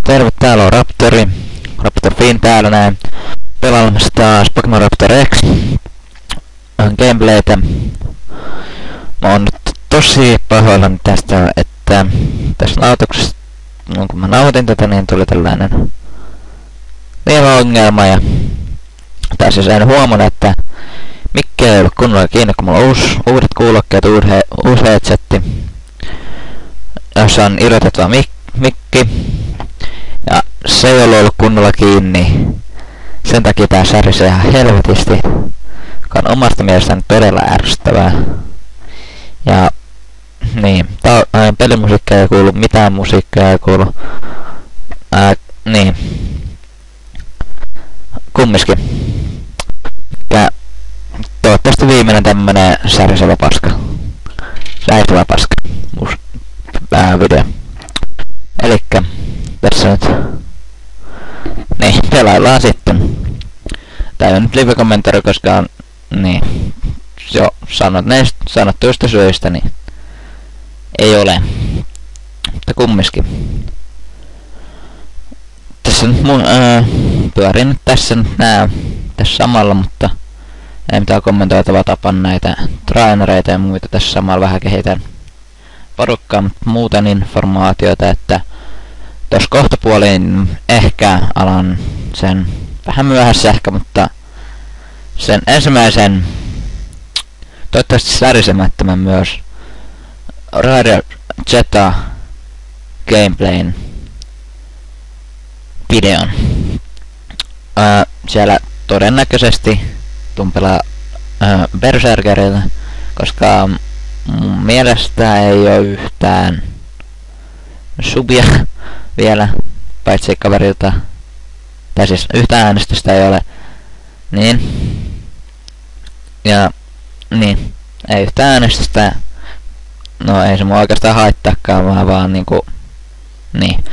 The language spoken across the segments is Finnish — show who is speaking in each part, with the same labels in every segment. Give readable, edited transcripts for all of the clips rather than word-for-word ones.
Speaker 1: Terve, täällä on Raptori. Raptor Finn täällä näin. Pelaamassa taas Pokemon Raptor X. Gameplaytä. Mä oon nyt tosi pahoillani tästä, että tässä nautuksessa, kun mä nautin tätä, niin tuli tällainen lievä ongelma. Tai siis en huomannut, että mikki ei ollut kunnolla kiinni, kun mulla on uudet kuulokkeet, uusi headsetti, jossa on irrotettava mikki. Ja se ei ollut kunnolla kiinni. Sen takia tää särisee ihan helvetisti, joka on omasta mielestäni todella ärsyttävää. Ja niin, pelimusiikkia ei kuulu, mitään musiikkia ei kuulu. Niin. Kumminkin. Toivottavasti viimeinen tämmönen särisevä paska. Särisevä paska. Video. Elikkä tässä nyt. Niin, pelaillaan sitten. Tää ei nyt live-kommentaari, koska on niin jo sanottuista syistä, niin ei ole. Mutta kumminkin. Tässä nyt pyörin nyt tässä samalla, mutta ei mitään kommentoitavaa, tapan näitä trainereita ja muita tässä samalla, vähän kehitän porukkaa, mutta muuten informaatiota, että tuossa kohtapuoliin ehkä alan sen vähän myöhässä ehkä, mutta sen ensimmäisen toivottavasti särisemättömän myös Radio Zeta gameplayn videon. Siellä todennäköisesti tumpelaa Berserkerillä, koska mun mielestä ei oo yhtään subia vielä, paitsi kaverilta. Tai siis yhtään äänestystä ei ole. Niin. Ja niin. Ei yhtään äänestystä. No ei se mua oikeastaan haittaakaan, vaan niinku. Niin.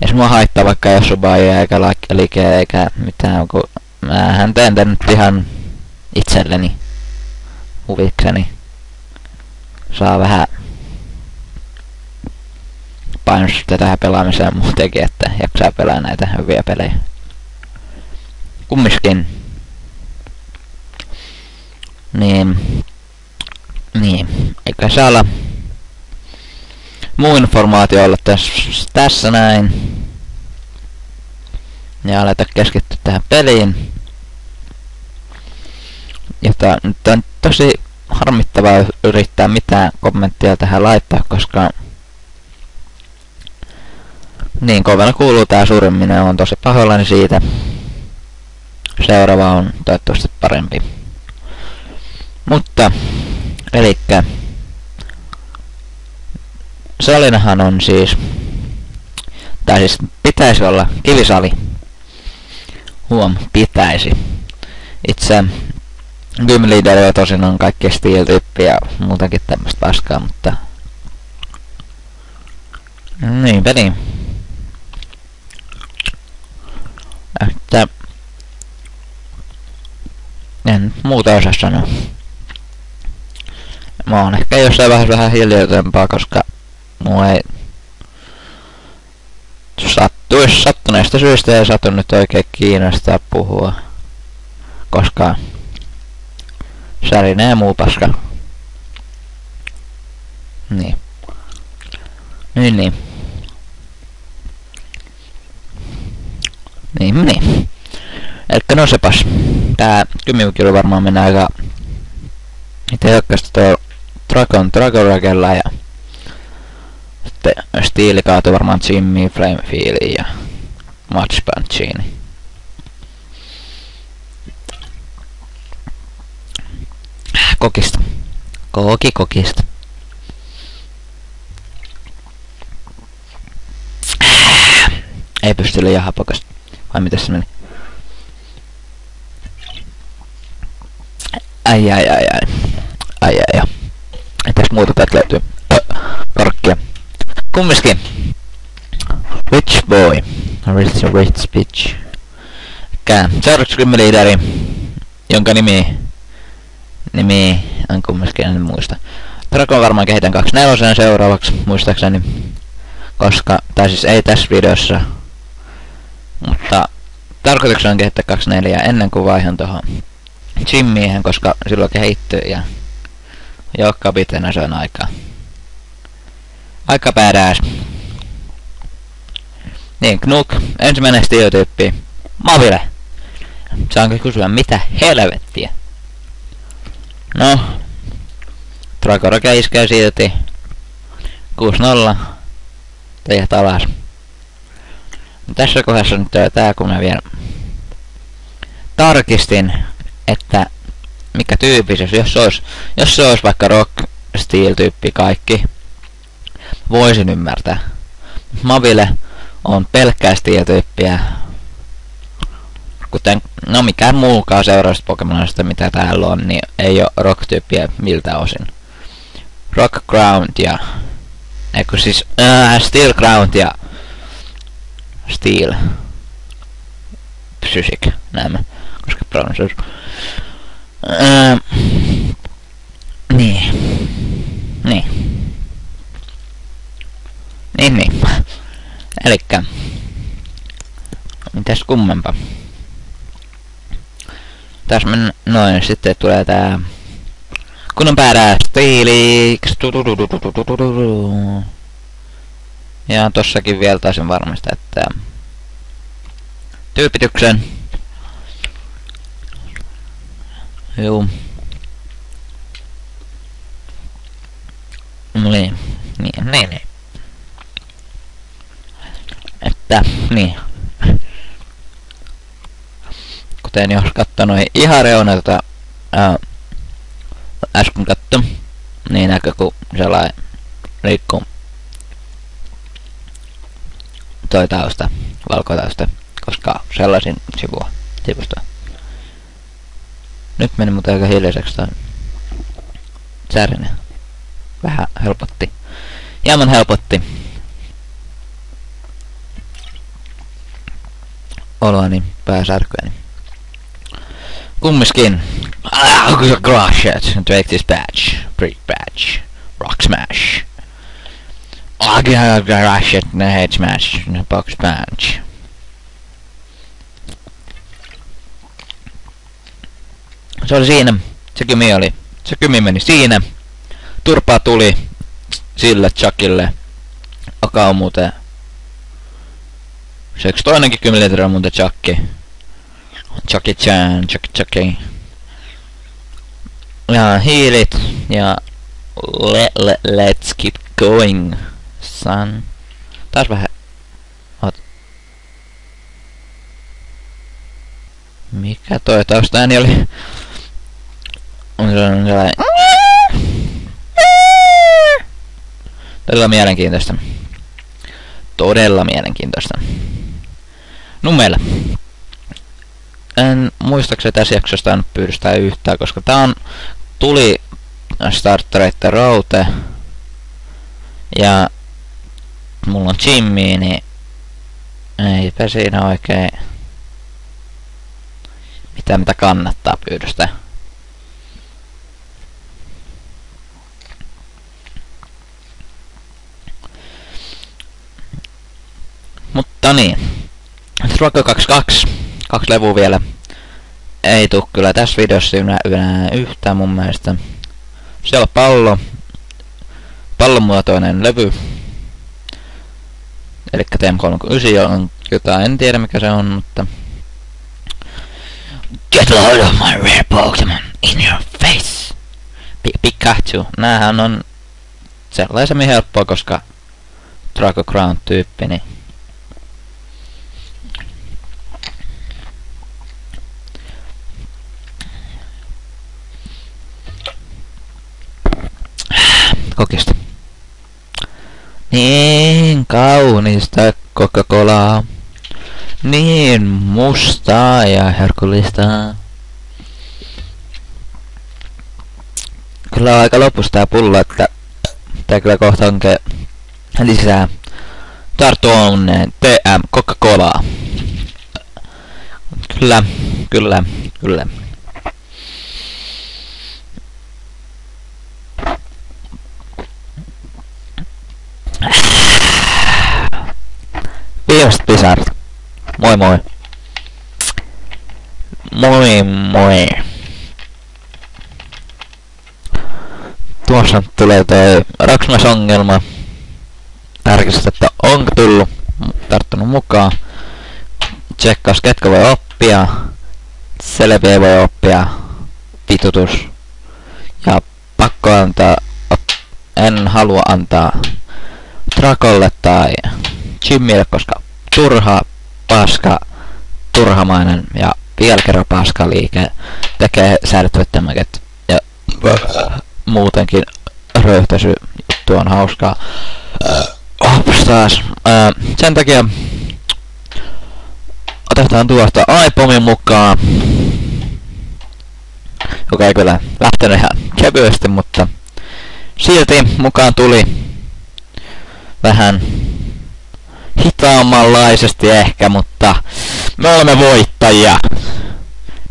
Speaker 1: Ei se mua haittaa, vaikka ei oo subaajia eikä like eikä mitään, kun mähän teen tän nyt ihan itselleni. Huvikseni. Saa vähän painostusta tähän pelaamiseen muutenkin, että jaksaa pelaa näitä hyviä pelejä. Kumminkin. Niin. Eikä saa olla muu informaatio olla tässä näin. Ja aleta keskittyä tähän peliin. Jota nyt on tosi harmittavaa yrittää mitään kommenttia tähän laittaa, koska niin kovana kuuluu tää suriminen, on tosi pahoillani siitä. Seuraava on toivottavasti parempi. Mutta, elikkä salinahan on siis, tai siis pitäisi olla kivisali. Pitäisi. Itse Gym Leaderia tosin on kaikki Steel-tyyppi ja muutakin tämmöstä paskaa, mutta niin peli. Että en muuta osaa sanoa. Mä oon ehkä jossain vähän hiljaisempaa, koska mua ei sattuneesta syystä ei satu nyt oikein kiinnostaa puhua, koska särinen ja muu paska. Niin. Niin. Elikkä no sepas. Tää Kymivukilla varmaan mennään aika tehokkaasti tuo Dragoragella ja sitten Stiili kaatui varmaan Jimmy, Flamefieliin ja Match Punchiin. Kokista. Kokista. Ei pysty liian hapokasta. Vai mitäs se meni? Ai. Mitäs muuta täältä löytyy? Korkkia. Kumminkin. Rich boy. Rich bitch. Seuraavaksi Gym Leaderi, jonka nimi on kumminkin, en muista. Dragon varmaan kehitän 24 seuraavaksi, muistaakseni. Koska, tai siis ei tässä videossa, tarkoituksena on kehittää 24 ennen kuin vaihan tohon Jimmiehen, koska silloin kehittyy ja joka pitenä se on aika badass. Niin, Knuk, ensimmäinen stereotyyppi. Mavile. Saanko kysyä mitä helvettiä? No. Dragorakia iskee silti. 6-0. Teijät alas. Tässä kohdassa nyt tää kun mä vielä tarkistin, että mikä tyyppisyys, jos se olisi vaikka rock steel tyyppi kaikki, voisin ymmärtää. Mavile on pelkkää steel tyyppiä. Kuten, no mikään muukaan seuraavasta Pokemonista mitä täällä on, niin ei oo rock tyyppiä miltä osin. Rock ground ja eikö siis steel ground ja steel psychic nämä, koska pronuncius. Niin. Elikkä mitäs kummempaa. Tässä mennään noin, sitten tulee tää kunnon päädää stiiliks. Ja tossakin vielä taisin varmistaa, että tyypityksen. Juu. Niin. Että, niin. Kuten jos katsoo noihin ihan reunalta, äsken katso, niin näkö kun sellainen liikkuu toi tausta, valkotausta, koska sellaisin sivusta. Nyt meni muuten aika hiljaiseksi toi särne. Vähän helpotti. Hieman helpotti oloani pääsärkyäni. Kummiskin. Gracias. Take this badge. Brick badge. Rock smash. Gracias. Head smash. Box badge. Se oli siinä. Se kymi oli. Se kymi meni siinä. Turpaa tuli sille Chuckille. Joka on muuten. Se yksi toinenkin 10 litraa on muuten Chucky. Chucky. Ja hiilit. Ja let's keep going, son. Taas vähän. Mikä toi taustaääni oli? On sellainen. Todella mielenkiintoista. Numella. En muistaakseni tässä jaksosta en pyydystää yhtään, koska tää on tuli startereitten route. Ja mulla on Jimmy, niin eipä siinä oikein mitään mitä kannattaa pyydystää. Mutta niin. Struggle 22. 2 levua vielä. Ei tuu kyllä tässä videossa enää yhtään mun mielestä. Siellä on pallonmuotoinen levy. Elikkä TM39 on jotain, en tiedä mikä se on, mutta get a hold of my rare Pokemon in your face. Pikachu. Näähän on sellaisemmin helppoa, koska Draco Crown tyyppi, niin kokista. Niin kaunista Coca-Colaa. Niin mustaa ja herkullista. Kyllä on aika lopussa tää pullo, että tää kyllä kohta onkin lisää tartuonneen TM Coca-Colaa. Kyllä. Viimeiset pisarat. Moi moi. Moi moi! Tuossa tulee toi Roxmas-ongelma. Tarkistat, että onko tullut tarttunut mukaan. Tsekkaus ketkä voi oppia. Selviä voi oppia. Vitutus. Ja pakko antaa. En halua antaa Drakolle tai Jimmille, koska turha, paska, turhamainen ja vielä kerran paska liike tekee säädöttömäket ja muutenkin röyhtäisy juttu on hauskaa. Hops taas. Sen takia otetaan tuosta iPomin mukaan, joka ei kyllä lähtenyt ihan kevyesti, mutta silti mukaan tuli vähän hitaammanlaisesti ehkä, mutta me olemme voittajia.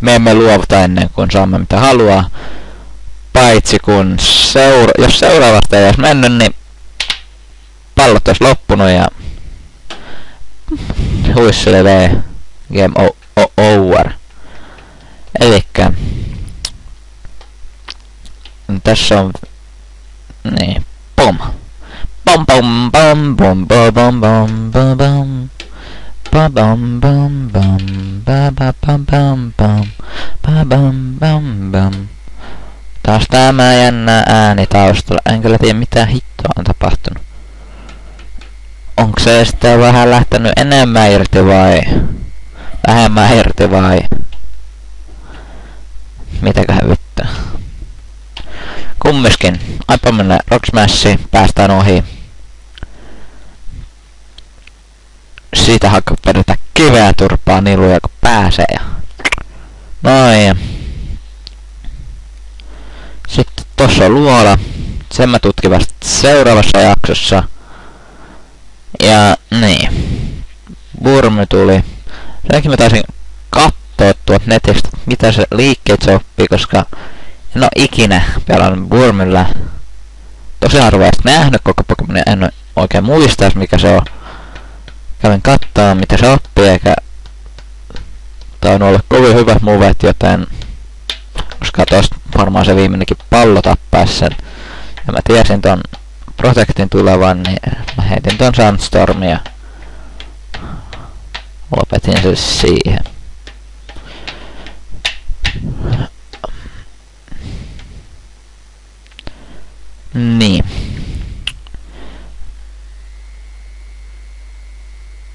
Speaker 1: Me emme luovuta ennen kuin saamme mitä haluaa. Paitsi kun jos seuraavasta ei olisi mennyt, niin pallot olisi loppunut ja huisselee game over. Elikkä tässä on niin, pom. Bom bom bom bom bom bom bom bom bom bom bom bom ba ba bom bom bom ba bom bom bom. Taas tämä jännä ääni taustalla. En kyllä tiedä mitä hittoa on tapahtunut. Onko se sitten vähän lähtenyt enemmän irti vai vähemmän irti vai mitäköhän vittu. Kumminkin iPomille Roxmassi päästään ohi. Siitä hakka perätä kiveä turpaa niluja kun pääsee. Noin. Sitten tossa on luola. Sen mä tutkin vasta seuraavassa jaksossa. Ja niin. Burmy tuli. Senkin mä taisin kattoo tuot netistä, mitä se liikkeet se oppii, koska en oo ikinä pelannut Burmyllä. Tosi harvasti nähnyt koko Pokemonia, en oikein muistais mikä se on. Kävin kattaa mitä se oppii, eikä tää on ollut kovin hyvät movet, joten koska tosta varmaan se viimeinenkin pallo tappais sen. Ja mä tiesin ton Protectin tulevan, niin mä heitin ton Sandstormin ja lopetin se siihen. Niin.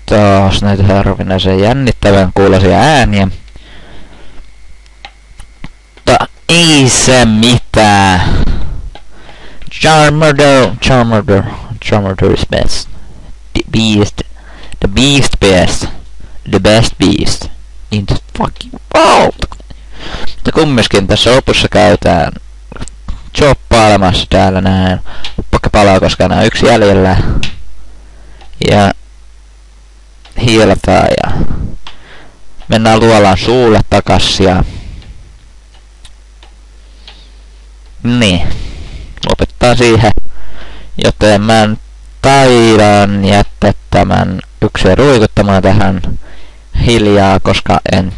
Speaker 1: Taas näitä harvinaisen jännittävän kuuloisia ääniä. Mutta ei se mitään. Charmander is best. The beast best. The best beast in the fucking world. Mutta kumminkin tässä lopussa käytään choppailemassa täällä näin. Uppakka palaa, koska enää yksi jäljellä. Ja hiilataan ja mennään luolaan suulle takas ja niin. Lopettaa siihen. Joten mä taidan jättää tämän yksin ruikuttamaan tähän hiljaa, koska en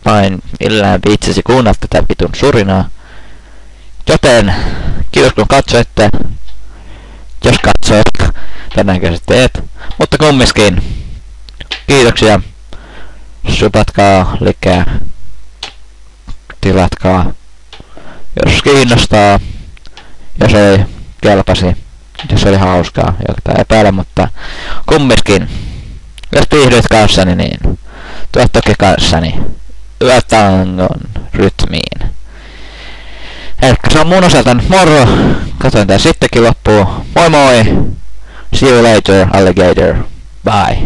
Speaker 1: vain millään viitsisi kuunnella tätä vitun surinaa. Joten kiitos kun katsoitte. Jos katsoit, todennäköisesti teet. Mutta kumminkin. Kiitoksia. Supatkaa, likää. Tilatkaa. Jos kiinnostaa. Jos ei kelpasi. Jos oli hauskaa. Jota epäile, mutta kumminkin. Jos viihdyit kanssani, niin tuot toki kanssani yötangon rytmiin. Elikkä se on mun osalta nyt moro. Katoin tää sittenkin loppuun. Moi moi! See you later, alligator. Bye.